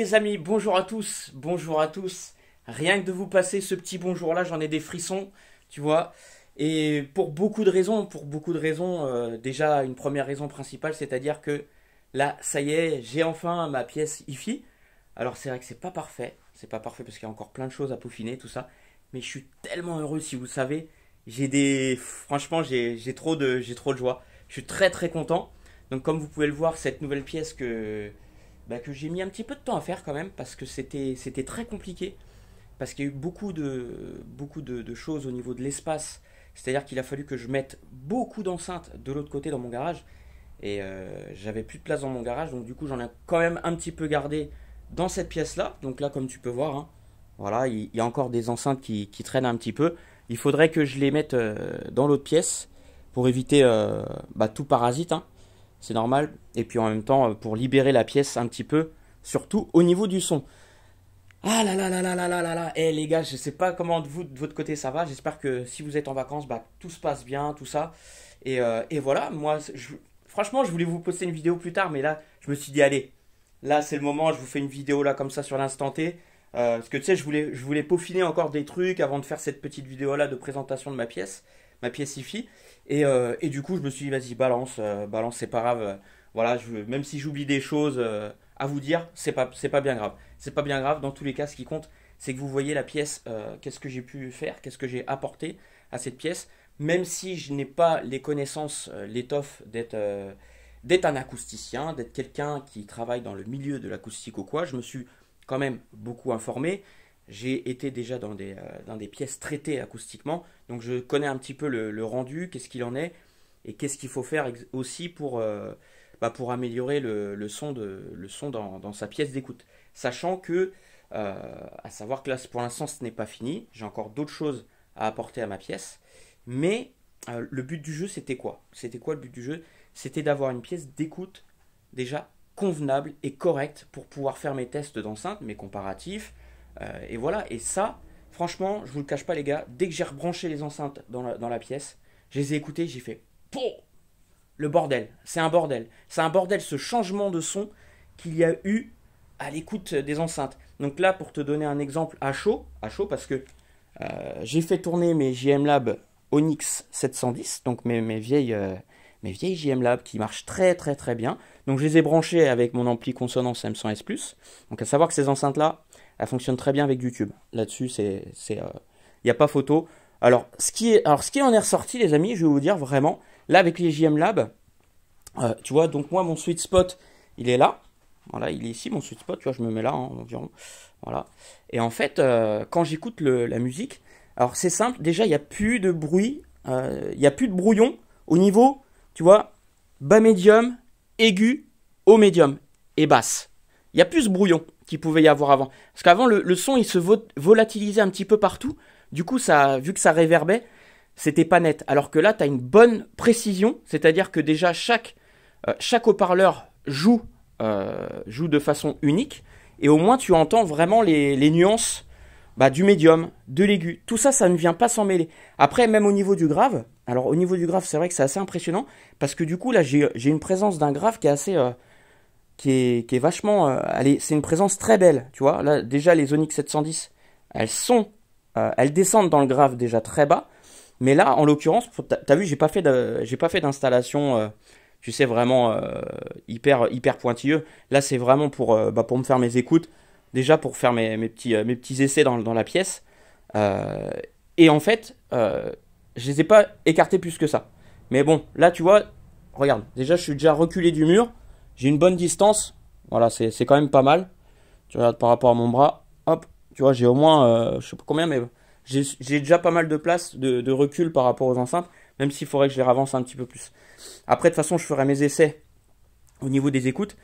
les amis, bonjour à tous, bonjour à tous. Rien que de vous passer ce petit bonjour là, j'en ai des frissons, tu vois. Et pour beaucoup de raisons, déjà une première raison principale, c'est-à-dire que là, ça y est, j'ai enfin ma pièce hi-fi. Alors c'est vrai que c'est pas parfait parce qu'il y a encore plein de choses à peaufiner, tout ça. Mais je suis tellement heureux, si vous savez, franchement, j'ai trop de joie. Je suis très très content. Donc comme vous pouvez le voir, cette nouvelle pièce que j'ai mis un petit peu de temps à faire quand même parce que c'était très compliqué parce qu'il y a eu beaucoup de choses au niveau de l'espace. C'est-à-dire qu'il a fallu que je mette beaucoup d'enceintes de l'autre côté dans mon garage et j'avais plus de place dans mon garage, donc du coup j'en ai quand même un petit peu gardé dans cette pièce-là. Donc là, comme tu peux voir, hein, voilà, il y a encore des enceintes qui traînent un petit peu. Il faudrait que je les mette dans l'autre pièce pour éviter tout parasite, hein. C'est normal. Et puis en même temps, pour libérer la pièce un petit peu, surtout au niveau du son. Ah là là là là là là là là. Eh les gars, je sais pas comment de votre côté ça va. J'espère que si vous êtes en vacances, tout se passe bien, tout ça. Et voilà, moi, franchement, je voulais vous poster une vidéo plus tard, mais là, je me suis dit, allez, là c'est le moment, je vous fais une vidéo là comme ça sur l'instant T. Parce que tu sais, je voulais peaufiner encore des trucs avant de faire cette petite vidéo là de présentation de ma pièce hi-fi. Et du coup, je me suis dit, vas-y, balance, c'est pas grave. Voilà, même si j'oublie des choses à vous dire, c'est pas bien grave. C'est pas bien grave. Dans tous les cas, ce qui compte, c'est que vous voyez la pièce, qu'est-ce que j'ai pu faire, qu'est-ce que j'ai apporté à cette pièce. Même si je n'ai pas les connaissances, l'étoffe d'être un acousticien, d'être quelqu'un qui travaille dans le milieu de l'acoustique ou quoi, je me suis quand même beaucoup informé. J'ai été déjà dans des pièces traitées acoustiquement, donc je connais un petit peu le rendu, qu'est-ce qu'il en est, et qu'est-ce qu'il faut faire aussi pour améliorer le son dans sa pièce d'écoute. Sachant que, à savoir que là, pour l'instant, ce n'est pas fini, j'ai encore d'autres choses à apporter à ma pièce, mais le but du jeu, c'était quoi? C'était quoi le but du jeu? C'était d'avoir une pièce d'écoute déjà convenable et correcte pour pouvoir faire mes tests d'enceinte, mes comparatifs, et voilà, et ça, franchement, je vous le cache pas les gars, dès que j'ai rebranché les enceintes dans la pièce, je les ai écoutées, j'ai fait POUH, le bordel, c'est un bordel. C'est un bordel ce changement de son qu'il y a eu à l'écoute des enceintes. Donc là, pour te donner un exemple à chaud parce que j'ai fait tourner mes JM Lab Onyx 710, donc mes vieilles JM Lab qui marchent très très très bien. Donc je les ai branchées avec mon ampli consonance M100S+. Donc à savoir que ces enceintes-là, elles fonctionnent très bien avec YouTube. Là-dessus, il n'y a pas photo. Alors ce qui en est ressorti, les amis, je vais vous dire vraiment, là avec les JM Lab, tu vois, donc moi mon sweet spot, il est là. Voilà, il est ici mon sweet spot, tu vois, je me mets là environ. Voilà. Et en fait, quand j'écoute la musique, alors c'est simple, déjà il n'y a plus de bruit, il n'y a plus de brouillon au niveau, tu vois, bas médium, aigu, haut médium et basse. Il n'y a plus ce brouillon qu'il pouvait y avoir avant. Parce qu'avant, le son, il se volatilisait un petit peu partout. Du coup, vu que ça réverbait, c'était pas net. Alors que là, tu as une bonne précision, c'est-à-dire que déjà, chaque haut-parleur joue de façon unique. Et au moins, tu entends vraiment les nuances du médium, de l'aigu. Tout ça, ça ne vient pas s'en mêler. Après, même au niveau du grave, alors au niveau du grave, c'est vrai que c'est assez impressionnant, parce que du coup, là, j'ai une présence d'un grave qui est assez... qui est vachement... c'est une présence très belle, tu vois. Là, déjà, les Onyx 710, elles descendent dans le grave déjà très bas. Mais là, en l'occurrence, t'as vu, j'ai pas fait d'installation, tu sais, vraiment hyper pointilleux. Là, c'est vraiment pour me faire mes écoutes. Déjà, pour faire mes petits essais dans la pièce. Et en fait, je les ai pas écartés plus que ça. Mais bon, là, tu vois, regarde. Déjà, je suis déjà reculé du mur. J'ai une bonne distance. Voilà, c'est quand même pas mal. Tu regardes par rapport à mon bras. Hop, tu vois, j'ai au moins, je sais pas combien, mais j'ai déjà pas mal de place de recul par rapport aux enceintes. Même s'il faudrait que je les ravance un petit peu plus. Après, de toute façon, je ferai mes essais au niveau des écoutes.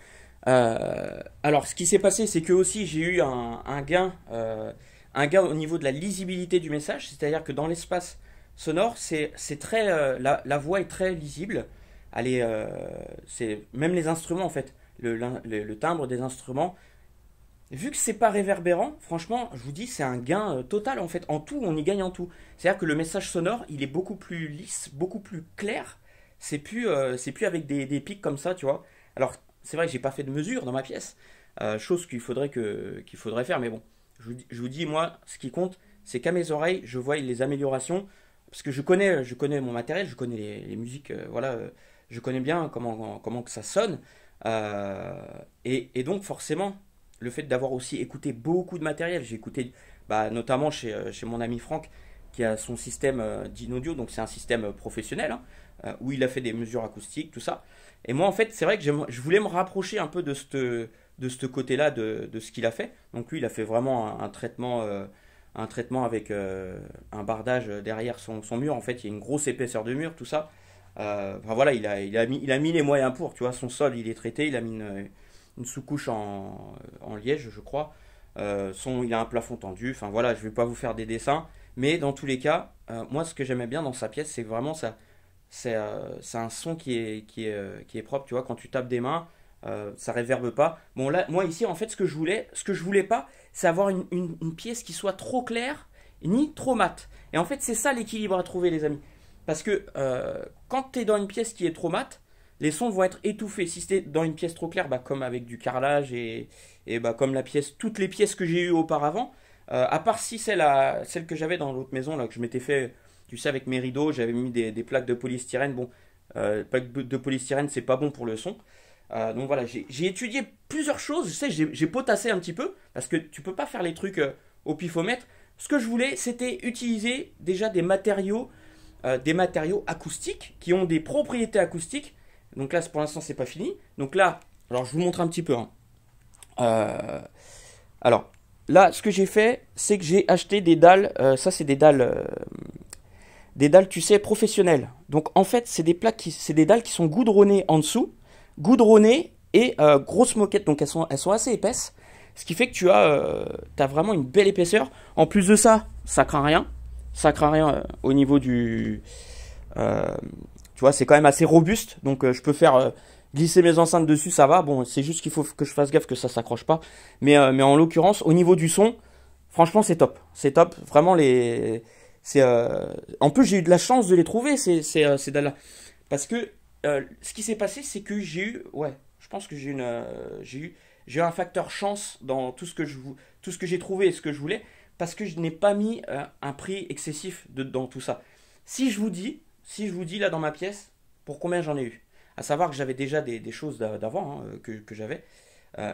Alors, ce qui s'est passé, c'est que aussi, j'ai eu un gain au niveau de la lisibilité du message. C'est-à-dire que dans l'espace sonore, c'est très, la voix est très lisible. C'est même les instruments en fait, le timbre des instruments, vu que c'est pas réverbérant, franchement, je vous dis, c'est un gain total en fait. En tout, on y gagne en tout. C'est-à-dire que le message sonore, il est beaucoup plus lisse, beaucoup plus clair. C'est plus avec des pics comme ça, tu vois. Alors, c'est vrai que j'ai pas fait de mesure dans ma pièce, chose qu'il faudrait faire. Mais bon, je vous dis, moi, ce qui compte, c'est qu'à mes oreilles, je vois les améliorations. Parce que je connais mon matériel, je connais les musiques, voilà, je connais bien comment que ça sonne. Et donc, forcément, le fait d'avoir aussi écouté beaucoup de matériel, j'ai écouté bah, notamment chez mon ami Franck, qui a son système d'InAudio, donc c'est un système professionnel, hein, où il a fait des mesures acoustiques, tout ça. Et moi, en fait, c'est vrai que je voulais me rapprocher un peu de ce côté-là, de ce qu'il a fait. Donc lui, il a fait vraiment un traitement avec un bardage derrière son mur. En fait, il y a une grosse épaisseur de mur, tout ça. Enfin voilà, il a mis les moyens pour, tu vois, son sol, il est traité, il a mis une sous-couche en liège, je crois. Il a un plafond tendu, enfin voilà, je ne vais pas vous faire des dessins, mais dans tous les cas, moi ce que j'aimais bien dans sa pièce, c'est vraiment ça, c'est un son qui est propre, tu vois, quand tu tapes des mains, ça réverbe pas. Bon là, moi ici, en fait, ce que je voulais pas, c'est avoir une pièce qui soit trop claire, ni trop mate. Et en fait, c'est ça l'équilibre à trouver, les amis. Parce que quand tu es dans une pièce qui est trop mate, les sons vont être étouffés. Si c'était dans une pièce trop claire, bah, comme avec du carrelage et bah, comme toutes les pièces que j'ai eues auparavant, à part si celle que j'avais dans l'autre maison, là, que je m'étais fait, tu sais, avec mes rideaux, j'avais mis des plaques de polystyrène. Bon, plaques de polystyrène, c'est pas bon pour le son. Donc voilà, j'ai étudié plusieurs choses. Tu sais, j'ai potassé un petit peu, parce que tu peux pas faire les trucs au pifomètre. Ce que je voulais, c'était utiliser déjà des matériaux acoustiques qui ont des propriétés acoustiques. Donc là, pour l'instant, c'est pas fini. Donc là, alors je vous montre un petit peu, hein. Alors là, ce que j'ai fait, c'est que j'ai acheté des dalles. Ça, c'est des dalles, tu sais, professionnelles. Donc en fait, c'est des dalles qui sont goudronnées en dessous, goudronnées et grosses moquettes. Donc elles sont assez épaisses, ce qui fait que tu as vraiment une belle épaisseur. En plus de ça, ça craint rien. Ça craint rien au niveau euh, tu vois, c'est quand même assez robuste, donc je peux faire glisser mes enceintes dessus, ça va. Bon, c'est juste qu'il faut que je fasse gaffe que ça s'accroche pas. Mais en l'occurrence, au niveau du son, franchement, c'est top. C'est top. Vraiment, en plus, j'ai eu de la chance de les trouver, ces dalles-là. Parce que ce qui s'est passé, c'est que ouais, je pense que j'ai eu un facteur chance dans tout ce que j'ai trouvé et ce que je voulais, parce que je n'ai pas mis un prix excessif dans tout ça. Si je vous dis là dans ma pièce, pour combien j'en ai eu, à savoir que j'avais déjà des choses d'avant, hein, que j'avais.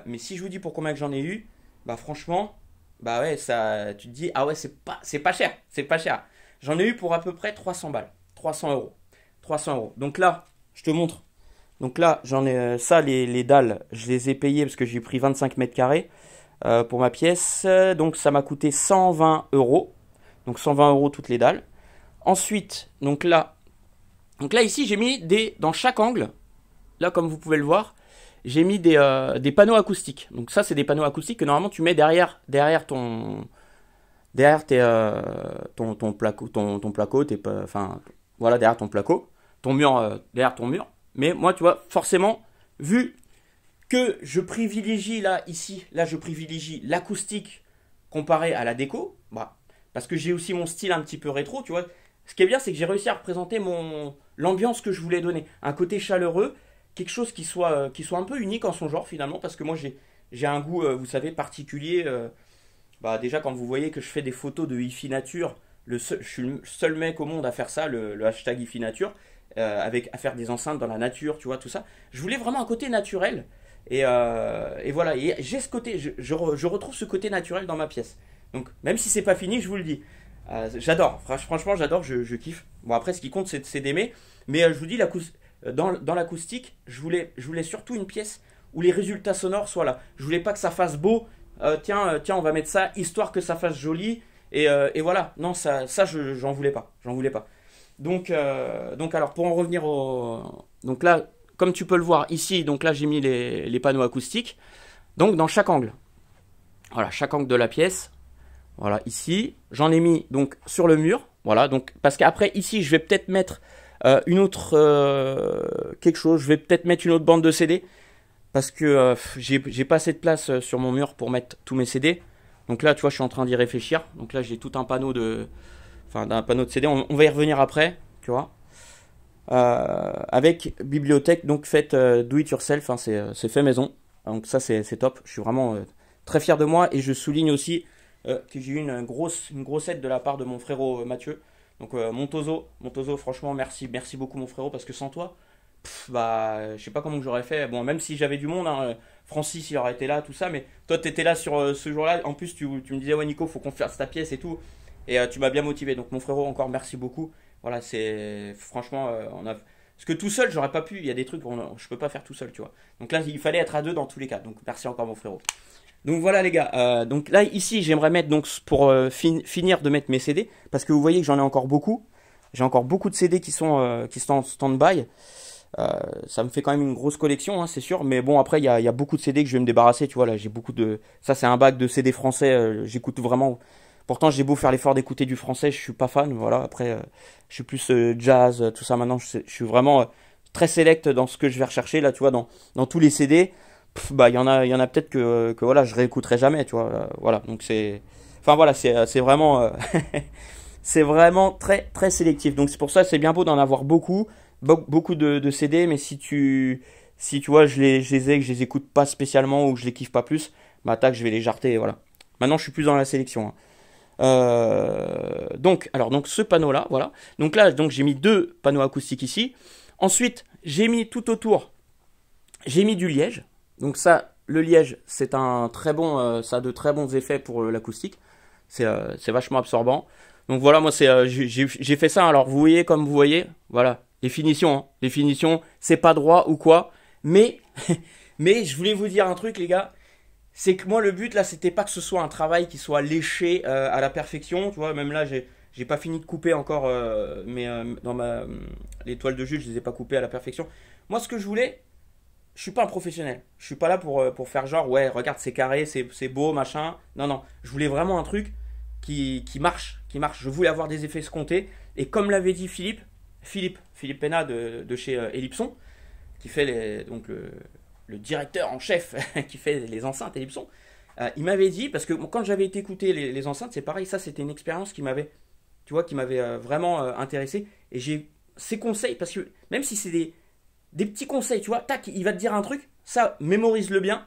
Mais si je vous dis pour combien que j'en ai eu, bah franchement, bah ouais, ça, tu te dis, ah ouais, c'est pas cher, c'est pas cher. J'en ai eu pour à peu près 300 balles, 300 euros. 300 euros. Donc là, je te montre. Donc là, j'en ai ça, les dalles, je les ai payées parce que j'ai pris 25 mètres carrés pour ma pièce. Donc ça m'a coûté 120 euros. Donc 120 euros toutes les dalles. Ensuite, donc là ici, j'ai mis dans chaque angle, là comme vous pouvez le voir, j'ai mis des panneaux acoustiques. Donc ça, c'est des panneaux acoustiques que normalement tu mets derrière ton placo, enfin voilà, derrière ton placo, ton mur, derrière ton mur. Mais moi, tu vois, forcément, vu que je privilégie là je privilégie l'acoustique comparé à la déco, bah, parce que j'ai aussi mon style un petit peu rétro, tu vois. Ce qui est bien, c'est que j'ai réussi à représenter l'ambiance que je voulais donner. Un côté chaleureux, quelque chose qui soit un peu unique en son genre finalement, parce que moi j'ai un goût, vous savez, particulier. Bah, déjà, quand vous voyez que je fais des photos de hi-fi nature, je suis le seul mec au monde à faire ça, le hashtag hi-fi nature, à faire des enceintes dans la nature, tu vois, tout ça. Je voulais vraiment un côté naturel. Et voilà, et j'ai ce côté, je retrouve ce côté naturel dans ma pièce. Donc, même si c'est pas fini, je vous le dis. J'adore, franchement, j'adore, je kiffe. Bon, après, ce qui compte, c'est d'aimer. Mais je vous dis, dans l'acoustique, je voulais surtout une pièce où les résultats sonores soient là. Je voulais pas que ça fasse beau. Tiens, on va mettre ça, histoire que ça fasse joli. Et voilà, non, ça j'en voulais pas. J'en voulais pas. Donc alors, pour en revenir Donc là, comme tu peux le voir ici, donc là, j'ai mis les panneaux acoustiques. Donc, dans chaque angle. Voilà, chaque angle de la pièce. Voilà, ici, j'en ai mis donc sur le mur. Voilà, donc parce qu'après ici, je vais peut-être mettre quelque chose. Je vais peut-être mettre une autre bande de CD parce que j'ai pas assez de place sur mon mur pour mettre tous mes CD. Donc là, tu vois, je suis en train d'y réfléchir. Donc là, j'ai tout un panneau d'un panneau de CD. On va y revenir après, tu vois. Avec bibliothèque donc faite do it yourself, hein, c'est fait maison. Donc ça c'est top. Je suis vraiment très fier de moi et je souligne aussi que j'ai eu une grosse aide de la part de mon frérot Mathieu. Donc Montozo, franchement merci beaucoup mon frérot parce que sans toi, bah je sais pas comment j'aurais fait. Bon même si j'avais du monde, hein, Francis il aurait été là tout ça, mais toi t'étais là sur ce jour-là. En plus tu me disais ouais Nico faut qu'on fasse ta pièce et tout, et tu m'as bien motivé. Donc mon frérot encore merci beaucoup. Voilà c'est franchement on a parce que tout seul j'aurais pas pu. Il y a des trucs je peux pas faire tout seul tu vois. Donc là il fallait être à deux dans tous les cas. Donc merci encore mon frérot. Donc voilà les gars, donc là ici j'aimerais mettre donc pour finir de mettre mes CD parce que vous voyez que j'en ai encore beaucoup. J'ai encore beaucoup de CD qui sont en stand-by. Ça me fait quand même une grosse collection, hein, c'est sûr. Mais bon après il y a beaucoup de CD que je vais me débarrasser. Tu vois là j'ai beaucoup de ça c'est un bac de CD français. J'écoute vraiment. Pourtant j'ai beau faire l'effort d'écouter du français, je suis pas fan. Voilà après je suis plus jazz tout ça maintenant. Je suis vraiment très select dans ce que je vais rechercher là. Tu vois dans tous les CD. Bah il y en a peut-être que voilà je réécouterai jamais tu vois voilà donc c'est enfin voilà c'est vraiment c'est vraiment très sélectif donc c'est pour ça c'est bien beau d'en avoir beaucoup de CD mais si tu vois je les écoute pas spécialement ou que je les kiffe pas plus bah tac je vais les jarter voilà maintenant je suis plus dans la sélection hein. Donc ce panneau là voilà donc là donc j'ai mis deux panneaux acoustiques ici ensuite j'ai mis tout autour j'ai mis du liège. Donc ça, le liège, c'est un très bon, ça a de très bons effets pour l'acoustique. C'est vachement absorbant. Donc voilà, moi j'ai fait ça. Alors vous voyez comme vous voyez, voilà les finitions. Hein. Les finitions, c'est pas droit ou quoi. Mais mais je voulais vous dire un truc les gars, c'est que moi le but là, c'était pas que ce soit un travail qui soit léché à la perfection. Tu vois, même là j'ai pas fini de couper encore, mais dans les toiles de jus, je les ai pas coupées à la perfection. Moi, ce que je voulais, je suis pas un professionnel. Je suis pas là pour faire genre, ouais, regarde, c'est carré, c'est beau, machin. Non, non. Je voulais vraiment un truc qui marche, qui marche. Je voulais avoir des effets escomptés. Et comme l'avait dit Philippe Pena de chez Ellipson, qui fait donc le directeur en chef qui fait les enceintes Ellipson, il m'avait dit, parce que quand j'avais été écouter les enceintes, c'est pareil, ça c'était une expérience qui m'avait, tu vois, qui m'avait vraiment intéressé. Et j'ai ses conseils, parce que même si c'est des petits conseils, tu vois, tac, il va te dire un truc, ça, mémorise-le bien,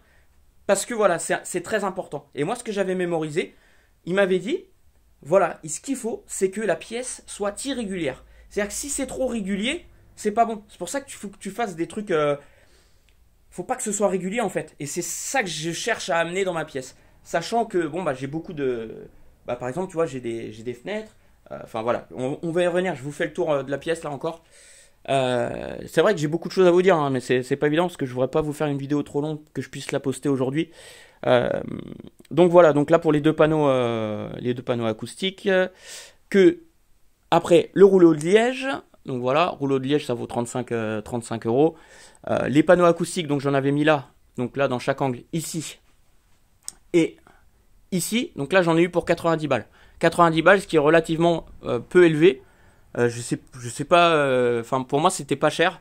parce que voilà, c'est très important. Et moi, ce que j'avais mémorisé, il m'avait dit, voilà, ce qu'il faut, c'est que la pièce soit irrégulière. C'est-à-dire que si c'est trop régulier, c'est pas bon. C'est pour ça que faut que tu fasses des trucs, faut pas que ce soit régulier en fait. Et c'est ça que je cherche à amener dans ma pièce. Sachant que, bon, bah, j'ai beaucoup de, bah, par exemple, tu vois, j'ai des fenêtres, enfin voilà, on va y revenir, je vous fais le tour de la pièce là encore. C'est vrai que j'ai beaucoup de choses à vous dire, hein, mais c'est pas évident parce que je voudrais pas vous faire une vidéo trop longue que je puisse la poster aujourd'hui. Euh, donc voilà, donc là pour les deux panneaux acoustiques, que après le rouleau de liège, donc voilà, rouleau de liège ça vaut 35 euros. Les panneaux acoustiques, donc j'en avais mis là, donc là dans chaque angle, ici et ici, donc là j'en ai eu pour 90 balles. 90 balles, ce qui est relativement peu élevé. Je sais pas, enfin pour moi c'était pas cher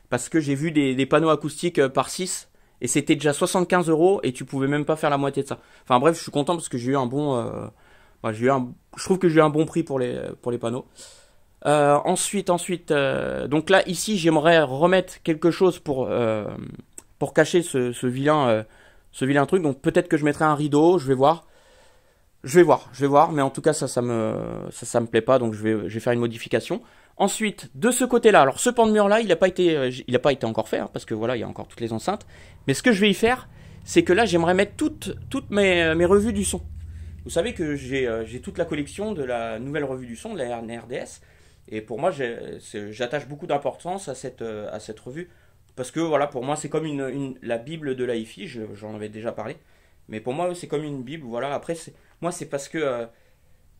parce que j'ai vu des panneaux acoustiques par 6 et c'était déjà 75 euros et tu pouvais même pas faire la moitié de ça. Enfin bref, je suis content parce que j'ai eu un bon, je trouve que j'ai eu un bon prix pour les panneaux. Ensuite, donc là ici j'aimerais remettre quelque chose pour cacher ce vilain truc. Donc peut-être que je mettrai un rideau, je vais voir. Je vais voir, mais en tout cas ça me plaît pas, donc je vais faire une modification. Ensuite, de ce côté-là, alors ce pan de mur là, il a pas été encore fait, hein, parce que voilà, il y a encore toutes les enceintes. Mais ce que je vais y faire, c'est que là, j'aimerais mettre toutes mes revues du son. Vous savez que j'ai toute la collection de la nouvelle revue du son, de la RDS, et pour moi, j'attache beaucoup d'importance à cette revue, parce que voilà, pour moi, c'est comme la Bible de la hi-fi, j'en avais déjà parlé. Mais pour moi, c'est comme une Bible. Voilà. Après, moi, c'est parce que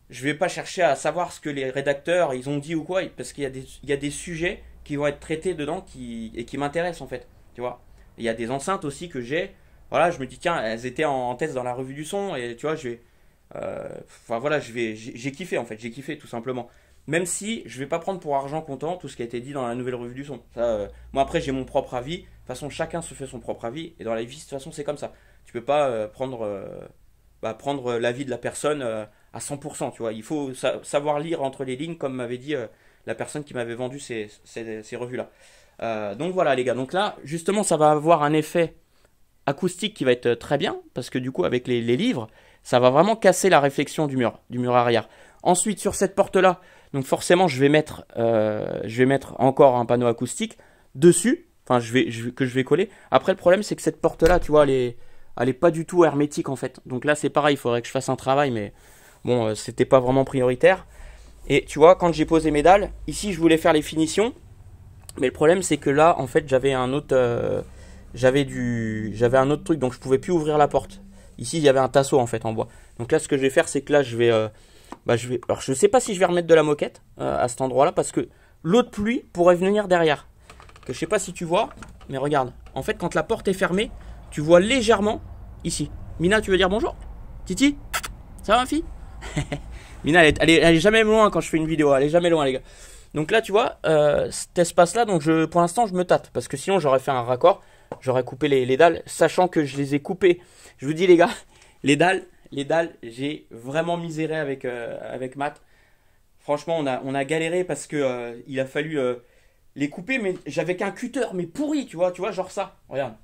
je vais pas chercher à savoir ce que les rédacteurs ils ont dit ou quoi, parce qu'il y a des sujets qui vont être traités dedans et qui m'intéressent en fait. Tu vois. Il y a des enceintes aussi que j'ai. Voilà, je me dis tiens, elles étaient en test dans la revue du son et tu vois, enfin voilà, j'ai kiffé en fait, j'ai kiffé tout simplement. Même si je vais pas prendre pour argent comptant tout ce qui a été dit dans la nouvelle revue du son. Ça, moi après j'ai mon propre avis. De toute façon, chacun se fait son propre avis et dans la vie de toute façon c'est comme ça. Tu peux pas prendre l'avis de la personne à 100%, tu vois. Il faut savoir lire entre les lignes, comme m'avait dit la personne qui m'avait vendu ces revues-là. Donc voilà les gars, donc là, justement, ça va avoir un effet acoustique qui va être très bien, parce que du coup, avec les livres, ça va vraiment casser la réflexion du mur arrière. Ensuite, sur cette porte-là, donc forcément, je vais mettre encore un panneau acoustique dessus, enfin, que je vais coller. Après, le problème, c'est que cette porte-là, tu vois, elle est pas du tout hermétique, en fait. Donc là, c'est pareil, il faudrait que je fasse un travail, mais bon, c'était pas vraiment prioritaire. Et tu vois, quand j'ai posé mes dalles, ici, je voulais faire les finitions, mais le problème, c'est que là, en fait, j'avais un autre truc, donc je pouvais plus ouvrir la porte. Ici, il y avait un tasseau en fait en bois. Donc là, ce que je vais faire, c'est que là, alors je sais pas si je vais remettre de la moquette à cet endroit-là, parce que l'eau de pluie pourrait venir derrière. Que je sais pas si tu vois, mais regarde. En fait, quand la porte est fermée, tu vois légèrement ici. Mina, tu veux dire bonjour? Titi, ça va, ma fille? Mina, elle est jamais loin quand je fais une vidéo. Elle est jamais loin, les gars. Donc là, tu vois, cet espace-là, donc pour l'instant, je me tâte. Parce que sinon, j'aurais fait un raccord. J'aurais coupé les dalles, sachant que je les ai coupées. Je vous dis, les gars, les dalles, j'ai vraiment miséré avec Matt. Franchement, on a galéré parce que il a fallu les couper, mais j'avais qu'un cutter, mais pourri, tu vois, genre ça. Regarde.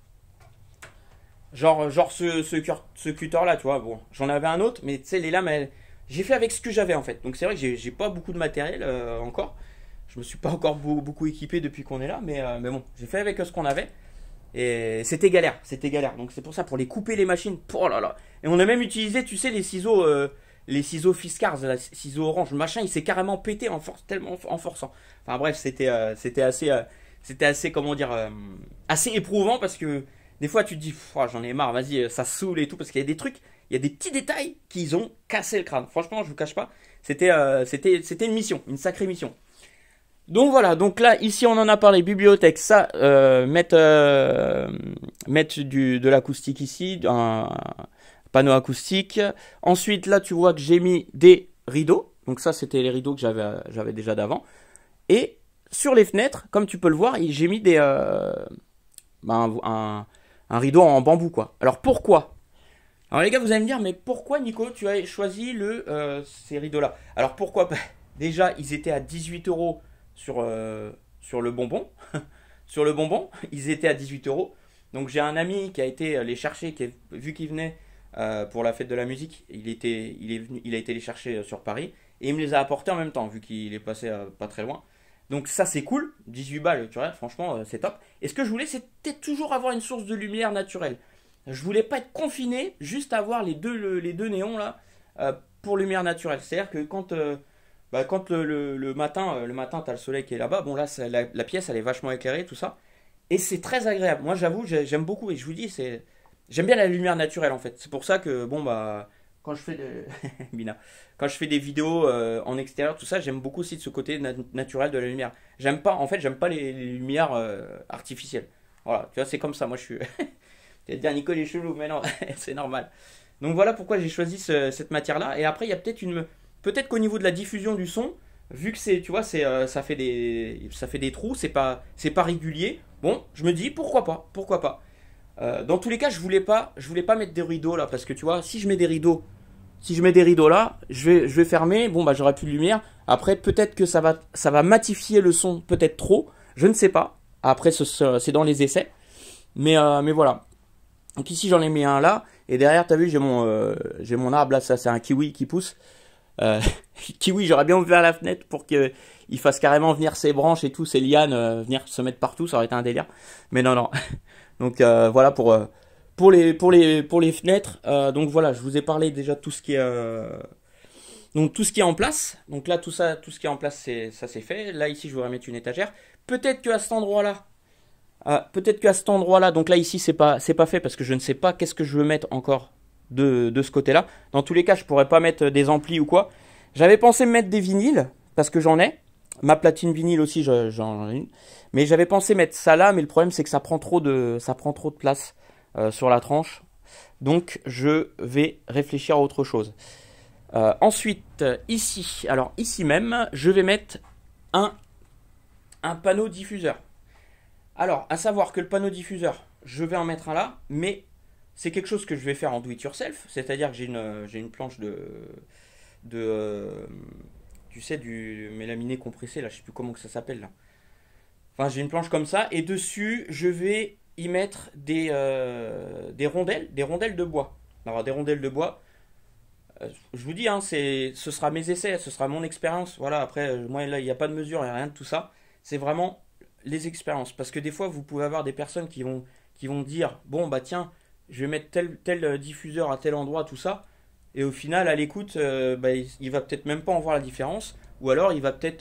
Genre ce cutter-là, tu vois. Bon, j'en avais un autre, mais tu sais, les lames, j'ai fait avec ce que j'avais en fait. Donc c'est vrai que j'ai pas beaucoup de matériel encore. Je me suis pas encore beaucoup équipé depuis qu'on est là, mais bon, j'ai fait avec ce qu'on avait. Et c'était galère, c'était galère. Donc c'est pour ça, pour les couper les machines, oh là là. Et on a même utilisé, tu sais, les ciseaux Fiskars, les ciseaux orange. Le machin, il s'est carrément pété en force, tellement en forçant. Enfin bref, c'était assez, comment dire, assez éprouvant parce que des fois tu te dis, oh, j'en ai marre, vas-y, ça saoule et tout, parce qu'il y a des trucs, il y a des petits détails qui ont cassé le crâne. Franchement, je vous cache pas, c'était une mission, une sacrée mission. Donc voilà, donc là, ici on en a parlé, bibliothèque, ça, mettre de l'acoustique ici, un panneau acoustique. Ensuite, là, tu vois que j'ai mis des rideaux. Donc ça, c'était les rideaux que j'avais déjà d'avant. Et sur les fenêtres, comme tu peux le voir, j'ai mis un rideau en bambou, quoi. Alors pourquoi? Alors les gars, vous allez me dire, mais pourquoi, Nico, tu as choisi ces rideaux-là? Alors pourquoi? Déjà, ils étaient à 18 € sur le bonbon. Sur le bonbon, ils étaient à 18 €. Donc j'ai un ami qui a été les chercher, vu qu'il venait pour la fête de la musique, il a été les chercher sur Paris. Et il me les a apportés en même temps, vu qu'il est passé pas très loin. Donc ça c'est cool, 18 balles, tu vois, franchement c'est top. Et ce que je voulais, c'était toujours avoir une source de lumière naturelle. Je voulais pas être confiné, juste avoir les deux néons là pour lumière naturelle. C'est-à-dire que quand le matin, t'as le soleil qui est là-bas, bon là, la pièce, elle est vachement éclairée, tout ça. Et c'est très agréable. Moi, j'avoue, j'aime beaucoup. Et je vous dis, j'aime bien la lumière naturelle, en fait. C'est pour ça que, bon, bah, quand je fais Bina. Quand je fais des vidéos en extérieur, tout ça, j'aime beaucoup aussi de ce côté naturel de la lumière. J'aime pas les lumières artificielles. Voilà, tu vois, c'est comme ça. Moi, je suis. Tu vas te dire, Nico, il est chelou, mais non, c'est normal. Donc voilà pourquoi j'ai choisi cette matière-là. Et après, il y a peut-être qu'au niveau de la diffusion du son, vu que tu vois, ça fait des trous, c'est pas régulier. Bon, je me dis pourquoi pas. Dans tous les cas, je voulais pas mettre des rideaux là, parce que tu vois, si je mets des rideaux là, je vais fermer. Bon bah j'aurai plus de lumière. Après, peut-être que ça va matifier le son, peut-être trop. Je ne sais pas. Après, c'est dans les essais. Mais voilà. Donc ici, j'en ai mis un là. Et derrière, t'as vu, j'ai mon arbre là. Ça, c'est un kiwi qui pousse. Euh, Kiwi, j'aurais bien ouvert la fenêtre pour qu'il fasse carrément venir ses branches et tout, ses lianes, venir se mettre partout, ça aurait été un délire. Mais non, non. Donc voilà pour les fenêtres. Donc voilà, je vous ai parlé déjà de tout ce qui est donc tout ce qui est en place. Donc là tout ce qui est en place, ça c'est fait. Là ici, je voudrais mettre une étagère. Peut-être qu'à cet endroit-là, donc là ici c'est pas fait parce que je ne sais pas qu'est-ce que je veux mettre encore de ce côté-là. Dans tous les cas, je pourrais pas mettre des amplis ou quoi. J'avais pensé me mettre des vinyles parce que j'en ai. Ma platine vinyle aussi, j'en ai une. Mais j'avais pensé mettre ça là, mais le problème c'est que ça prend trop de place sur la tranche. Donc je vais réfléchir à autre chose. Ensuite, ici, alors ici même, je vais mettre un panneau diffuseur. Alors, à savoir que le panneau diffuseur, je vais en mettre un là, mais c'est quelque chose que je vais faire en do it yourself, c'est-à-dire que j'ai une planche de tu sais, du mélaminé compressé, là, je sais plus comment que ça s'appelle là. Enfin, j'ai une planche comme ça, et dessus, je vais y mettre des rondelles de bois. Alors des rondelles de bois, je vous dis, hein, ce sera mes essais, ce sera mon expérience. Voilà, après, moi, là, il n'y a pas de mesure, il n'y a rien de tout ça. C'est vraiment les expériences. Parce que des fois, vous pouvez avoir des personnes qui vont dire, bon, bah tiens, je vais mettre tel diffuseur à tel endroit, tout ça. Et au final, à l'écoute, bah, il va peut-être même pas en voir la différence. Ou alors, il va peut-être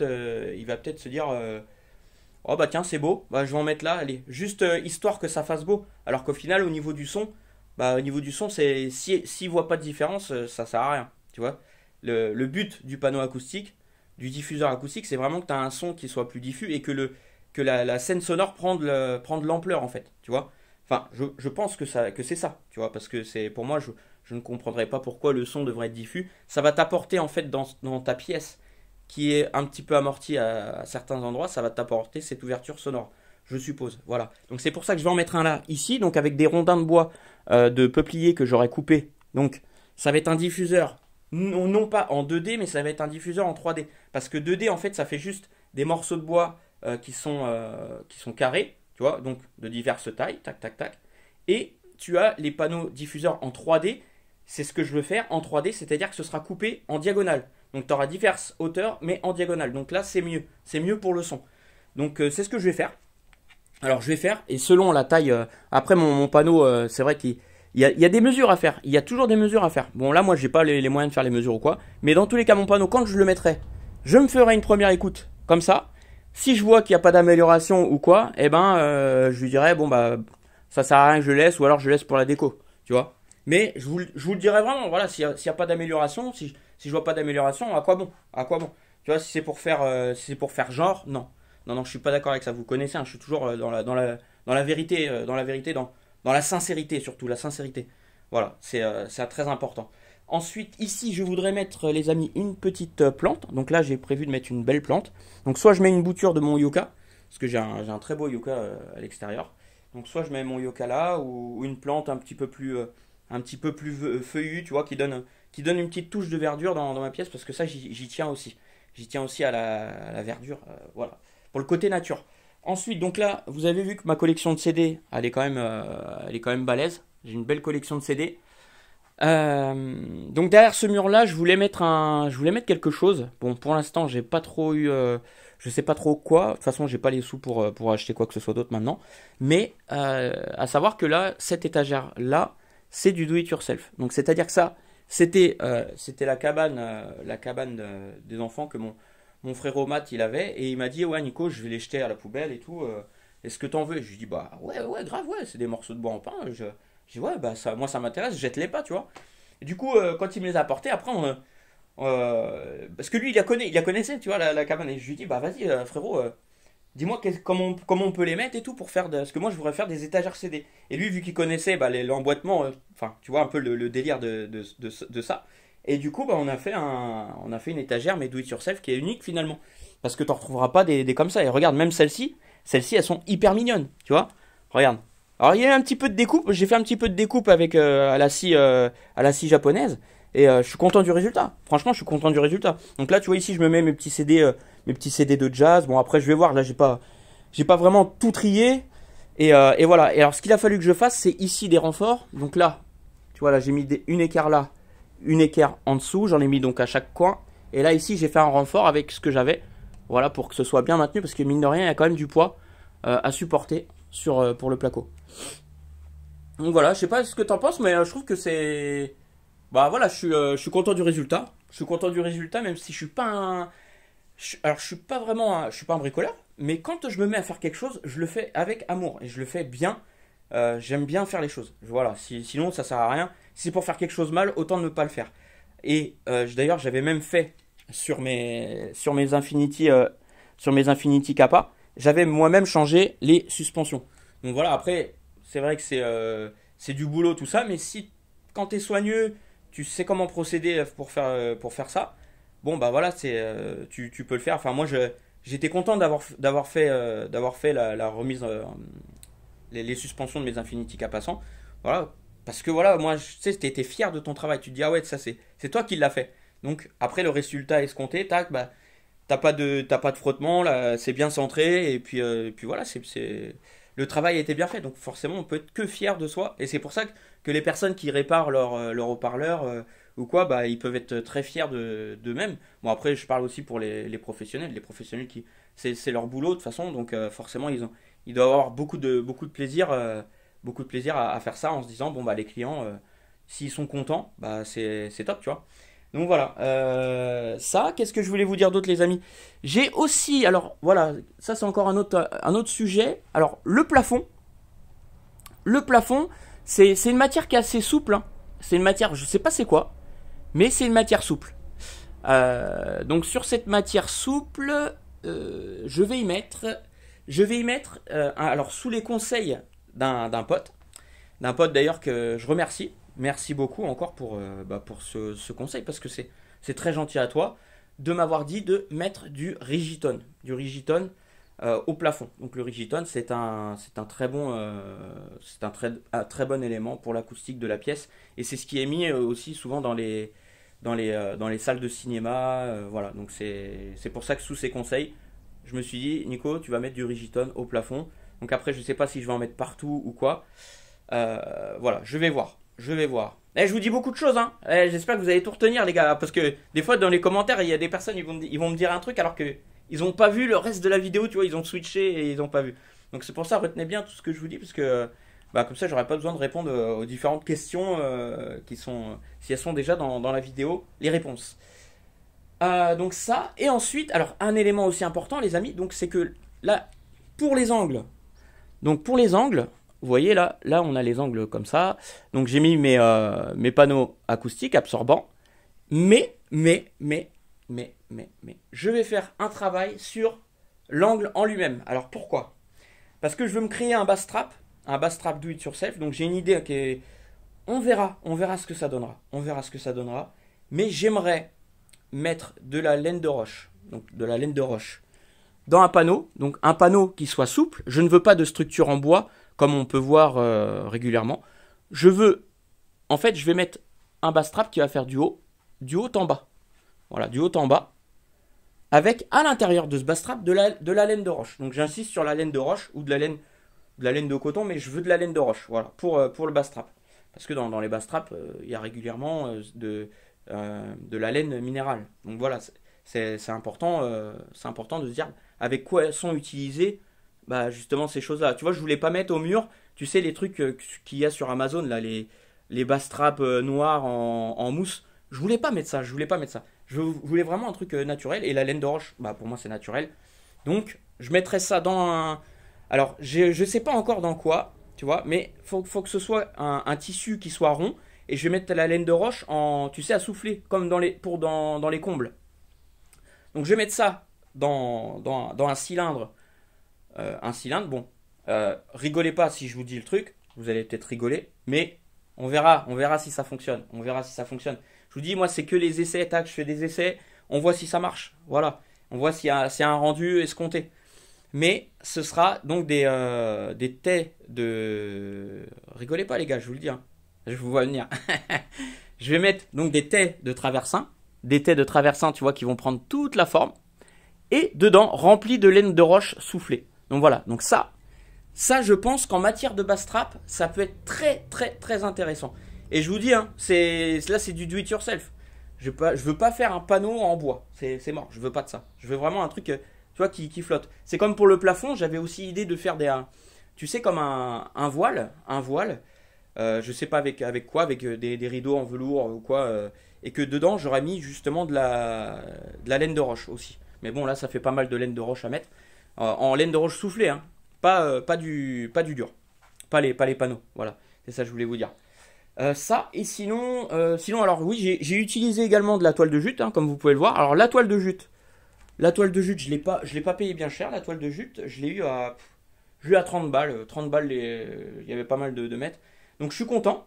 se dire, oh bah tiens, c'est beau, bah, je vais en mettre là, allez. Juste histoire que ça fasse beau. Alors qu'au final, au niveau du son, bah, au niveau du son, s'il voit pas de différence, ça sert à rien. Tu vois, le but du panneau acoustique, du diffuseur acoustique, c'est vraiment que tu as un son qui soit plus diffus et que la scène sonore prend de l'ampleur en fait. Tu vois, enfin, je pense que c'est ça. Tu vois, parce que pour moi, je ne comprendrais pas pourquoi le son devrait être diffus. Ça va t'apporter en fait dans ta pièce qui est un petit peu amortie à certains endroits, ça va t'apporter cette ouverture sonore, je suppose. Voilà. Donc c'est pour ça que je vais en mettre un là, ici, donc avec des rondins de bois de peuplier que j'aurais coupé. Donc ça va être un diffuseur, non pas en 2D, mais ça va être un diffuseur en 3D. Parce que 2D, en fait, ça fait juste des morceaux de bois qui sont carrés, tu vois, donc de diverses tailles, tac, tac, tac. Et tu as les panneaux diffuseurs en 3D, c'est ce que je veux faire en 3D, c'est-à-dire que ce sera coupé en diagonale. Donc tu auras diverses hauteurs, mais en diagonale. Donc là, c'est mieux pour le son. Donc c'est ce que je vais faire. Alors je vais faire, et selon la taille, après mon panneau, c'est vrai qu'il y a des mesures à faire. Il y a toujours des mesures à faire. Bon là, moi, j'ai pas les moyens de faire les mesures ou quoi. Mais dans tous les cas, mon panneau, quand je le mettrai, je me ferai une première écoute, comme ça. Si je vois qu'il n'y a pas d'amélioration ou quoi, eh ben, je lui dirai, bon bah, ça sert à rien que je laisse, ou alors je laisse pour la déco, tu vois. Mais je vous le dirai vraiment, voilà, s'il y a pas d'amélioration, si je vois pas d'amélioration, à quoi bon? À quoi bon? Tu vois, si c'est pour faire genre, non. Non, non, je suis pas d'accord avec ça. Vous connaissez, hein, je suis toujours dans la vérité, dans la sincérité surtout, la sincérité. Voilà, c'est très important. Ensuite, ici, je voudrais mettre, les amis, une petite plante. Donc là, j'ai prévu de mettre une belle plante. Donc soit je mets une bouture de mon yucca, parce que j'ai un très beau yucca à l'extérieur. Donc soit je mets mon yucca là, ou une plante un petit peu plus feuillue, tu vois, qui donne une petite touche de verdure dans ma pièce, parce que ça, j'y tiens aussi. J'y tiens aussi à la verdure, voilà. Pour le côté nature. Ensuite, donc là, vous avez vu que ma collection de CD, elle est quand même balèze. J'ai une belle collection de CD. Donc derrière ce mur-là, je voulais mettre quelque chose. Bon, pour l'instant, j'ai pas trop eu, je sais pas trop quoi. De toute façon, j'ai pas les sous pour acheter quoi que ce soit d'autre maintenant. Mais à savoir que là, cette étagère-là, c'est du do-it-yourself. Donc c'est-à-dire que ça, c'était la cabane des enfants que mon frère Matt il avait, et il m'a dit ouais Nico, je vais les jeter à la poubelle et tout. Est-ce que t'en veux? Je lui dis bah ouais grave, ouais, c'est des morceaux de bois en pain. Je dis ouais, bah ça, moi ça m'intéresse, jette-les pas, tu vois. Et du coup, quand il me les a apportés, après, parce que lui, il la connaissait, tu vois, la cabane. Et je lui dis, bah vas-y, frérot, dis-moi comment on peut les mettre et tout pour faire parce que moi, je voudrais faire des étagères CD. Et lui, vu qu'il connaissait bah, l'emboîtement, enfin, tu vois, un peu le délire de ça. Et du coup, bah, on a fait une étagère, mais do it yourself, qui est unique finalement. Parce que tu n'en retrouveras pas des comme ça. Et regarde, même celles-ci, elles sont hyper mignonnes, tu vois. Regarde. Alors il y a eu un petit peu de découpe, j'ai fait un petit peu de découpe avec à la scie japonaise et je suis content du résultat. Franchement, je suis content du résultat. Donc là, tu vois ici, je me mets mes petits CD de jazz. Bon après, je vais voir. Là, j'ai pas vraiment tout trié et voilà. Et alors, ce qu'il a fallu que je fasse, c'est ici des renforts. Donc là, tu vois là, j'ai mis une équerre là, une équerre en dessous. J'en ai mis donc à chaque coin. Et là ici, j'ai fait un renfort avec ce que j'avais. Voilà pour que ce soit bien maintenu parce que mine de rien, il y a quand même du poids à supporter pour le placo. Donc voilà, je sais pas ce que t'en penses, mais je trouve que c'est. Bah voilà, je suis content du résultat. Je suis content du résultat, même si je suis pas un. Alors je suis pas vraiment je suis pas un bricoleur, mais quand je me mets à faire quelque chose, je le fais avec amour et je le fais bien. J'aime bien faire les choses. Voilà, sinon ça sert à rien. Si c'est pour faire quelque chose mal, autant ne pas le faire. Et d'ailleurs, j'avais même fait sur mes Infinity Kappa, j'avais moi-même changé les suspensions. Donc voilà, après, c'est vrai que c'est du boulot tout ça, mais si quand tu es soigneux, tu sais comment procéder pour faire ça, bon bah voilà, tu peux le faire. Enfin, j'étais content d'avoir fait la remise, les suspensions de mes Infinity Kappa 100. Voilà, parce que voilà, moi, tu sais, t'étais fier de ton travail. Tu te dis, ah ouais, ça c'est toi qui l'as fait. Donc après le résultat escompté, tac, bah t'as pas de frottement, là, c'est bien centré, et puis voilà, le travail a été bien fait. Donc forcément, on peut être que fier de soi. Et c'est pour ça que les personnes qui réparent leur haut-parleur ou quoi, bah, ils peuvent être très fiers d'eux-mêmes. Bon, après, je parle aussi pour les professionnels. Les professionnels qui, c'est leur boulot de toute façon. Donc forcément, ils doivent avoir beaucoup de plaisir à faire ça en se disant, bon, bah, les clients, s'ils sont contents, bah, c'est top, tu vois. Donc voilà, ça, qu'est-ce que je voulais vous dire d'autre les amis? J'ai aussi, alors voilà, ça c'est encore un autre sujet. Alors le plafond, c'est une matière qui est assez souple, hein. C'est une matière, je sais pas c'est quoi, mais c'est une matière souple. Donc sur cette matière souple, je vais y mettre, alors sous les conseils d'un pote d'ailleurs que je remercie. Merci beaucoup encore pour ce conseil parce que c'est très gentil à toi de m'avoir dit de mettre du Rigitone au plafond. Donc le Rigitone c'est un très bon un très bon élément pour l'acoustique de la pièce et c'est ce qui est mis aussi souvent dans les salles de cinéma. Voilà, donc c'est pour ça que sous ces conseils, je me suis dit Nico, tu vas mettre du Rigitone au plafond. Donc après je sais pas si je vais en mettre partout ou quoi. Voilà, je vais voir. Je vais voir. Je vous dis beaucoup de choses, hein. J'espère que vous allez tout retenir, les gars. Parce que des fois, dans les commentaires, il y a des personnes, ils vont me dire un truc alors que ils n'ont pas vu le reste de la vidéo, tu vois. Ils ont switché et ils n'ont pas vu. Donc c'est pour ça, retenez bien tout ce que je vous dis. Parce que bah, comme ça, j'aurai pas besoin de répondre aux différentes questions qui sont, si elles sont déjà dans la vidéo, les réponses. Donc ça. Et ensuite, alors un élément aussi important, les amis, donc c'est que là, pour les angles. Donc pour les angles. Vous voyez là on a les angles comme ça. Donc j'ai mis mes panneaux acoustiques absorbants. Mais, je vais faire un travail sur l'angle en lui-même. Alors pourquoi? Parce que je veux me créer un bass trap do it yourself. Donc j'ai une idée qui est... on verra ce que ça donnera. On verra ce que ça donnera. Mais j'aimerais mettre de la laine de roche. Donc de la laine de roche dans un panneau. Donc un panneau qui soit souple. Je ne veux pas de structure en bois comme on peut voir régulièrement. Je vais mettre un bass trap qui va faire du haut en bas. Voilà, du haut en bas. Avec à l'intérieur de ce bass trap de la laine de roche. Donc j'insiste sur la laine de roche ou de la laine de coton, mais je veux de la laine de roche. Voilà, pour le bass trap. Parce que dans les bass traps, il y a régulièrement de la laine minérale. Donc voilà, c'est important de se dire avec quoi sont utilisés bah justement ces choses-là. Tu vois, je voulais pas mettre au mur, tu sais, les trucs qu'il y a sur Amazon, là, les bass traps noirs en mousse. Je voulais pas mettre ça, Je voulais vraiment un truc naturel, et la laine de roche, bah pour moi c'est naturel. Donc, je mettrais ça dans un... Alors, je sais pas encore dans quoi, tu vois, mais faut que ce soit un tissu qui soit rond, et je vais mettre la laine de roche tu sais, à souffler, comme dans les combles. Donc, je vais mettre ça dans un cylindre. Bon, rigolez pas si je vous dis le truc, vous allez peut-être rigoler, mais on verra si ça fonctionne. Je vous dis, moi, c'est que les essais, tac, je fais des essais, on voit si ça marche, voilà. On voit s'il y a un rendu escompté. Mais ce sera donc des tais de... Rigolez pas les gars, je vous le dis, hein. Je vous vois venir. Je vais mettre donc des tais de traversin, tu vois, qui vont prendre toute la forme, et dedans, remplis de laine de roche soufflée. Donc voilà, donc ça je pense qu'en matière de bass trap, ça peut être très très très intéressant. Et je vous dis, hein, là c'est du do it yourself. Je veux pas faire un panneau en bois, c'est mort, je veux pas de ça. Je veux vraiment un truc, tu vois, qui flotte. C'est comme pour le plafond, j'avais aussi l'idée de faire tu sais, comme un voile, je sais pas avec quoi, avec des rideaux en velours ou quoi, et que dedans j'aurais mis justement de la laine de roche aussi. Mais bon, là ça fait pas mal de laine de roche à mettre. En laine de roche soufflée, hein. Pas du dur. Pas les panneaux. Voilà, c'est ça que je voulais vous dire. Ça, et sinon, alors oui, j'ai utilisé également de la toile de jute, hein, comme vous pouvez le voir. Alors la toile de jute, je l'ai pas payé bien cher. La toile de jute, je l'ai eu à 30 balles. 30 balles, il y avait pas mal de mètres. Donc je suis content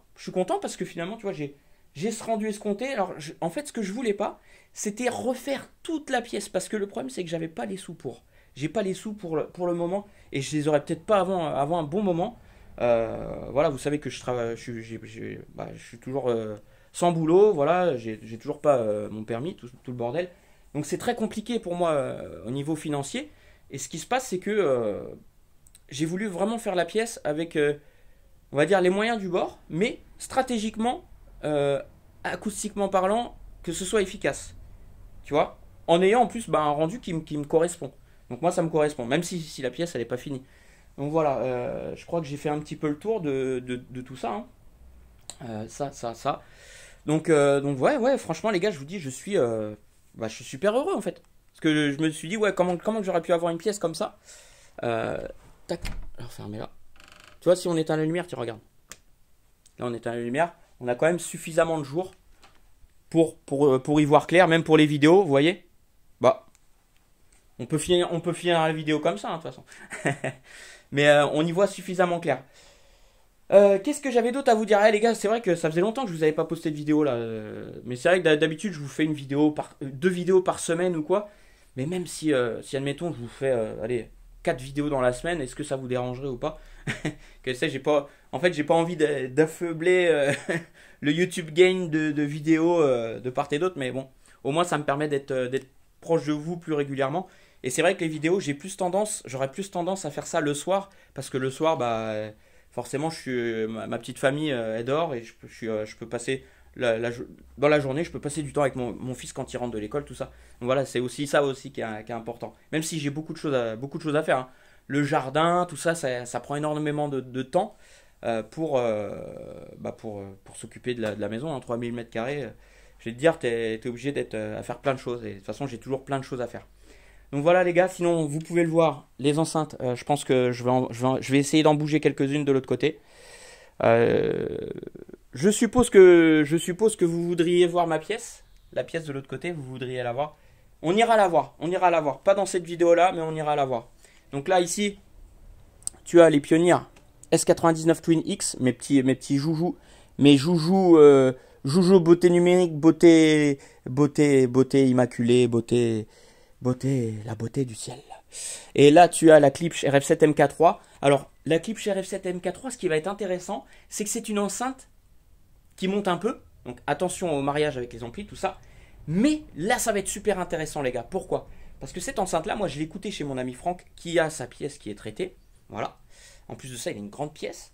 parce que finalement, tu vois, j'ai ce rendu escompté. Alors en fait, ce que je voulais pas, c'était refaire toute la pièce, parce que le problème, c'est que j'avais pas les sous pour. J'ai pas les sous pour le moment, et je les aurais peut-être pas avant un bon moment. Voilà, vous savez que je travaille, je suis toujours sans boulot, voilà, j'ai toujours pas mon permis, tout le bordel. Donc c'est très compliqué pour moi au niveau financier. Et ce qui se passe, c'est que j'ai voulu vraiment faire la pièce avec, on va dire, les moyens du bord, mais stratégiquement, acoustiquement parlant, que ce soit efficace. Tu vois, en ayant en plus un rendu qui me correspond. Donc moi, ça me correspond, même si la pièce, elle n'est pas finie. Donc voilà, je crois que j'ai fait un petit peu le tour de tout ça. Hein. Ça. Donc ouais, franchement, les gars, je vous dis, je suis super heureux en fait. Parce que je me suis dit, ouais, comment que j'aurais pu avoir une pièce comme ça. Tac, alors fermez là. Tu vois, si on éteint la lumière, tu regardes. Là, on éteint la lumière. On a quand même suffisamment de jour pour y voir clair, même pour les vidéos, vous voyez. Bah, on peut finir la vidéo comme ça, hein, de toute façon. Mais on y voit suffisamment clair. Qu'est-ce que j'avais d'autre à vous dire? Les gars, c'est vrai que ça faisait longtemps que je vous avais pas posté de vidéo là. Mais c'est vrai que d'habitude, je vous fais deux vidéos par semaine ou quoi. Mais même si admettons, je vous fais, allez, 4 vidéos dans la semaine, est-ce que ça vous dérangerait ou pas? Que j'ai pas, en fait, j'ai pas envie d'affeubler le YouTube game de vidéos de part et d'autre. Mais bon, au moins, ça me permet d'être proche de vous plus régulièrement. Et c'est vrai que les vidéos, j'aurais plus tendance à faire ça le soir. Parce que le soir, bah forcément, ma petite famille, elle dort et je peux passer dans la journée, je peux passer du temps avec mon fils quand il rentre de l'école, tout ça. Donc voilà, c'est aussi ça aussi qui est important. Même si j'ai beaucoup de choses à faire. Hein. Le jardin, tout ça, ça prend énormément de temps pour s'occuper de la maison. Hein, 3000 mètres carrés, je vais te dire, t'es obligé d'être à faire plein de choses. Et de toute façon, j'ai toujours plein de choses à faire. Donc voilà les gars, sinon vous pouvez le voir, les enceintes, je pense que je vais essayer d'en bouger quelques-unes de l'autre côté. Euh, je suppose que vous voudriez voir ma pièce, la pièce de l'autre côté, vous voudriez la voir. On ira la voir, pas dans cette vidéo là, mais on ira la voir. Donc là ici, tu as les Pioneer S99 Twin X, mes petits joujoux, joujoux beauté numérique, beauté immaculée, la beauté du ciel. Et là, tu as la Klipsch RF7 MK3. Alors, la Klipsch RF7 MK3, ce qui va être intéressant, c'est que c'est une enceinte qui monte un peu. Donc, attention au mariage avec les amplis, tout ça. Mais là, ça va être super intéressant, les gars. Pourquoi? Parce que cette enceinte-là, moi, je l'ai écoutée chez mon ami Franck, qui a sa pièce qui est traitée. Voilà. En plus de ça, il a une grande pièce.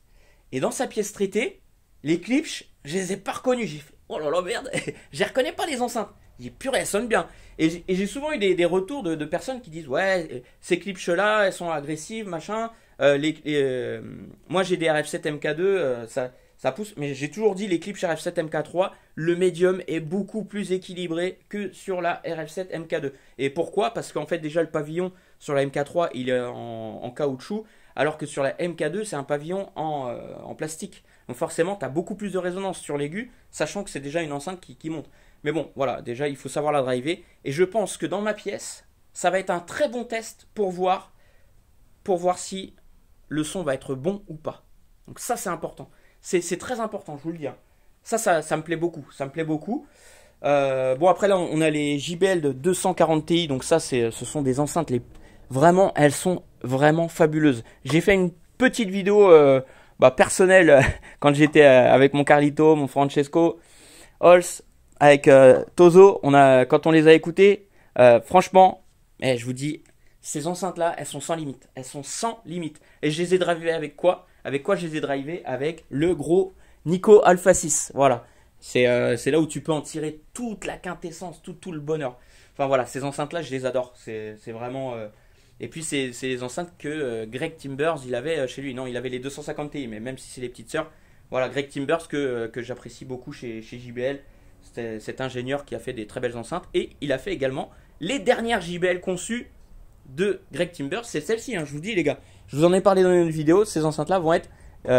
Et dans sa pièce traitée, les Klipsch, je les ai pas reconnus. J'ai fait, oh là là, merde, je les reconnais pas, les enceintes. J'ai dit, purée, elles sonnent bien. Et j'ai souvent eu des retours de personnes qui disent, ouais, ces Klipsch-là, elles sont agressives, machin. Moi, j'ai des RF7 MK2, ça pousse. Mais j'ai toujours dit, les Klipsch RF7 MK3, le médium est beaucoup plus équilibré que sur la RF7 MK2. Et pourquoi? Parce qu'en fait, déjà, le pavillon sur la MK3, il est en caoutchouc, alors que sur la MK2, c'est un pavillon en plastique. Donc forcément, tu as beaucoup plus de résonance sur l'aigu, sachant que c'est déjà une enceinte qui monte. Mais bon, voilà, déjà, il faut savoir la driver. Et je pense que dans ma pièce, ça va être un très bon test pour voir si le son va être bon ou pas. Donc ça, c'est important. C'est très important, je vous le dis. Hein. Ça me plaît beaucoup. Ça me plaît beaucoup. Bon, après, là, on a les JBL de 240 Ti. Donc ça, ce sont des enceintes. Vraiment, elles sont vraiment fabuleuses. J'ai fait une petite vidéo personnelle quand j'étais avec mon Carlito, mon Francesco, Holz, avec Tozo, quand on les a écoutés, franchement, je vous dis, ces enceintes-là, elles sont sans limite. Elles sont sans limite. Et je les ai drivées avec quoi? Avec quoi je les ai drivées? Avec le gros Nico Alpha 6. Voilà. C'est là où tu peux en tirer toute la quintessence, tout le bonheur. Enfin voilà, ces enceintes-là, je les adore. C'est vraiment... Et puis c'est les enceintes que Greg Timbers, il avait chez lui. Non, il avait les 250 Ti, mais même si c'est les petites sœurs. Voilà, Greg Timbers que j'apprécie beaucoup chez JBL. C'est cet ingénieur qui a fait des très belles enceintes. Et il a fait également les dernières JBL conçues de Greg Timbers. C'est celle-ci, hein, je vous dis les gars. Je vous en ai parlé dans une vidéo. Ces enceintes-là vont être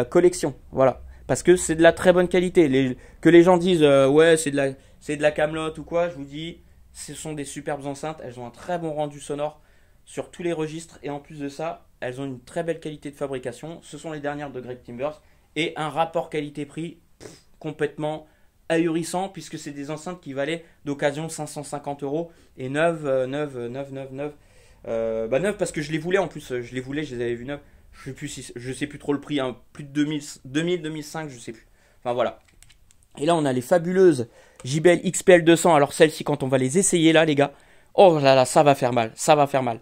collection. Voilà. Parce que c'est de la très bonne qualité. Que les gens disent ouais, c'est de la camelote ou quoi. Je vous dis, ce sont des superbes enceintes. Elles ont un très bon rendu sonore sur tous les registres. Et en plus de ça, elles ont une très belle qualité de fabrication. Ce sont les dernières de Greg Timbers. Et un rapport qualité-prix complètement ahurissant, puisque c'est des enceintes qui valaient d'occasion 550 € et neuves, neuves parce que je les voulais en plus, je les avais vus neuves. Je sais plus trop le prix, hein, plus de 2005, je sais plus. Enfin voilà. Et là on a les fabuleuses JBL XPL 200. Alors celles-ci, quand on va les essayer là les gars, oh là là, ça va faire mal, ça va faire mal.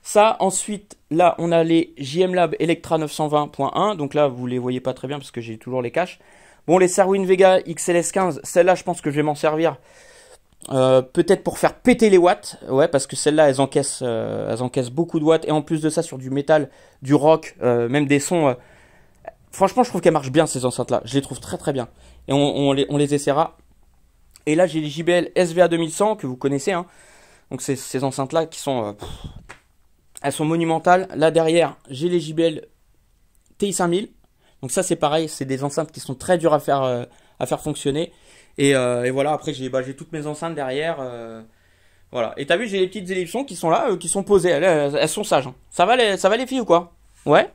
Ça, ensuite, là, on a les JM Lab Electra 920.1. Donc là, vous les voyez pas très bien parce que j'ai toujours les caches. Bon, les Serwin Vega XLS15, celle-là, je pense que je vais m'en servir. Peut-être pour faire péter les watts. Ouais, parce que celles-là, elles encaissent beaucoup de watts. Et en plus de ça, sur du métal, du rock, même des sons. Franchement, je trouve qu'elles marchent bien, ces enceintes-là. Je les trouve très très bien. Et on les essaiera. Et là, j'ai les JBL SVA 2100 que vous connaissez. Hein. Donc, c'est ces enceintes-là qui sont... elles sont monumentales. Là, derrière, j'ai les JBL TI 5000. Donc ça, c'est pareil. C'est des enceintes qui sont très dures à faire fonctionner. Et voilà, après, j'ai toutes mes enceintes derrière. Voilà. Et t'as vu, j'ai les petites Ellipson qui sont là, qui sont posées. Elles sont sages. Hein. Ça va les filles ou quoi? Ouais.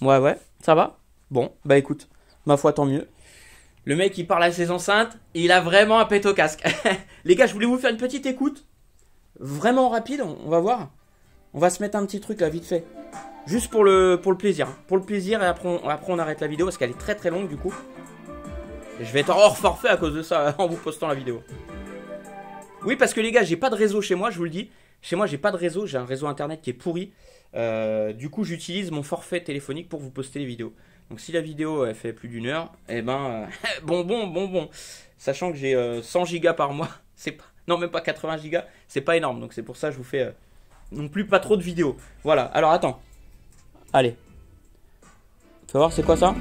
Ouais. Ça va? Bon, bah écoute, ma foi, tant mieux. Le mec, il parle à ses enceintes, et il a vraiment un pet au casque. Les gars, je voulais vous faire une petite écoute. Vraiment rapide, on va voir. On va se mettre un petit truc là, vite fait. Juste pour le plaisir. Pour le plaisir, et après on arrête la vidéo, parce qu'elle est très très longue du coup. Et je vais être hors forfait à cause de ça, en vous postant la vidéo. Oui, parce que les gars, j'ai pas de réseau chez moi, je vous le dis. Chez moi, j'ai pas de réseau, j'ai un réseau internet qui est pourri. Du coup, j'utilise mon forfait téléphonique pour vous poster les vidéos. Donc si la vidéo elle fait plus d'1 heure, eh ben bon. Sachant que j'ai 100 gigas par mois, c'est pas, non même pas 80 gigas, c'est pas énorme. Donc c'est pour ça que je vous fais non plus pas trop de vidéos. Voilà. Alors attends, allez, fais voir c'est quoi ça.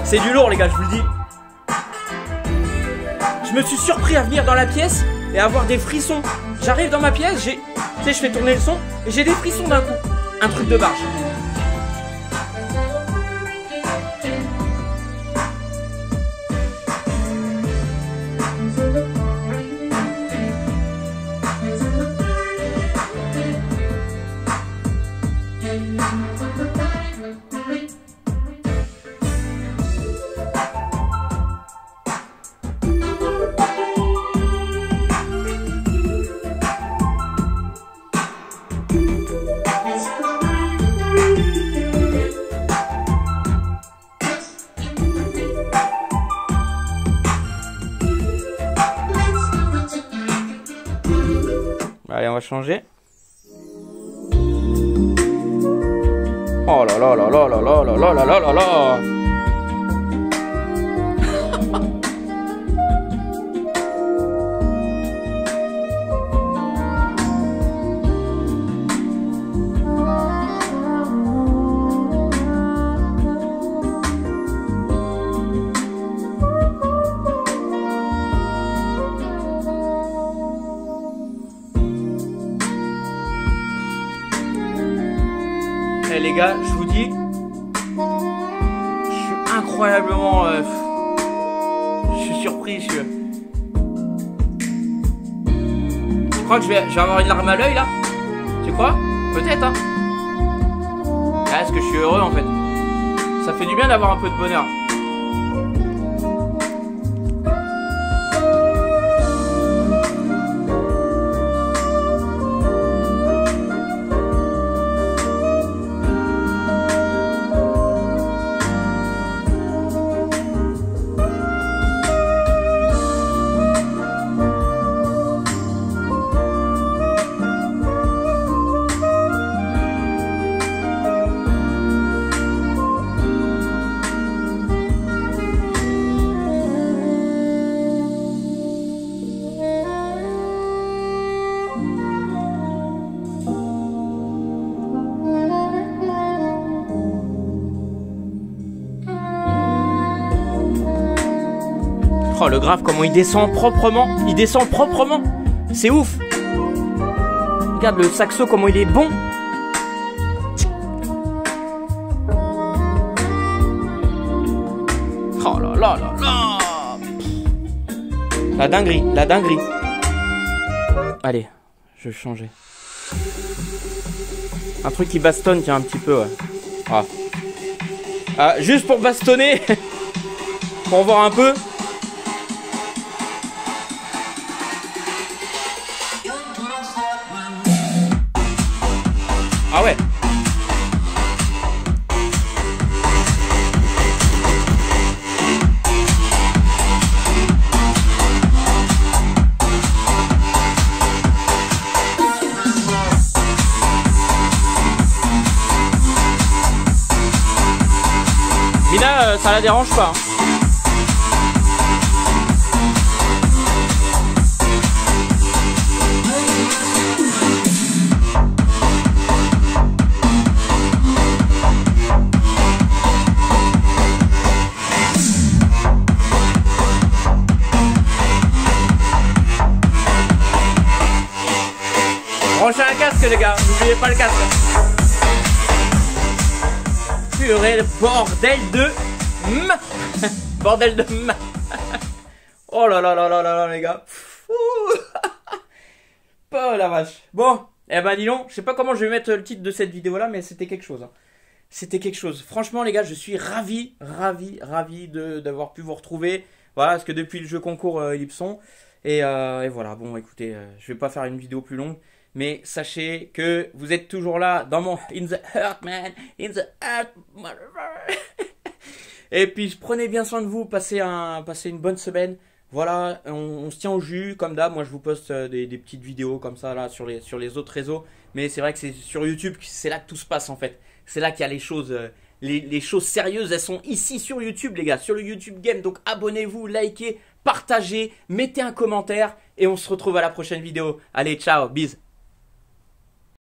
C'est du lourd les gars, je vous le dis. Je me suis surpris à venir dans la pièce et à avoir des frissons. J'arrive dans ma pièce, tu sais, je fais tourner le son et j'ai des frissons d'un coup. Un truc de barge. Allez, on va changer. Oh là là là là là là là là là là là là. Eh les gars, je vous dis, je suis incroyablement, je suis surpris. Je crois que je vais avoir une larme à l'œil là. Tu crois? Peut-être hein. Ah, est-ce que je suis heureux en fait? Ça fait du bien d'avoir un peu de bonheur. Oh le grave, comment il descend proprement. Il descend proprement. C'est ouf. Regarde le saxo, comment il est bon. Oh là là là là. La dinguerie, la dinguerie. Allez, je vais changer. Un truc qui bastonne, tiens, un petit peu, ouais. Ah. Ah, juste pour bastonner. Pour voir un peu. Ah ouais. Mina, ça la dérange pas. Branchez un casque les gars, n'oubliez pas le casque. Purée, le bordel de bordel de oh là là là là là là les gars. Oh la vache. Bon, eh ben dis donc, je sais pas comment je vais mettre le titre de cette vidéo là, mais c'était quelque chose. Hein. C'était quelque chose. Franchement les gars, je suis ravi d'avoir pu vous retrouver. Voilà, parce que depuis le jeu concours Ellipson. Et voilà, bon écoutez, je vais pas faire une vidéo plus longue. Mais sachez que vous êtes toujours là dans mon In the Heart, man. In the Heart. Et puis prenez bien soin de vous. Passez une bonne semaine. Voilà, on se tient au jus comme d'hab. Moi je vous poste des petites vidéos comme ça là sur les autres réseaux. Mais c'est vrai que c'est sur YouTube, c'est là que tout se passe en fait. C'est là qu'il y a les choses, les choses sérieuses. Elles sont ici sur YouTube les gars, sur le YouTube Game. Donc abonnez-vous, likez, partagez, mettez un commentaire. Et on se retrouve à la prochaine vidéo. Allez, ciao, bis.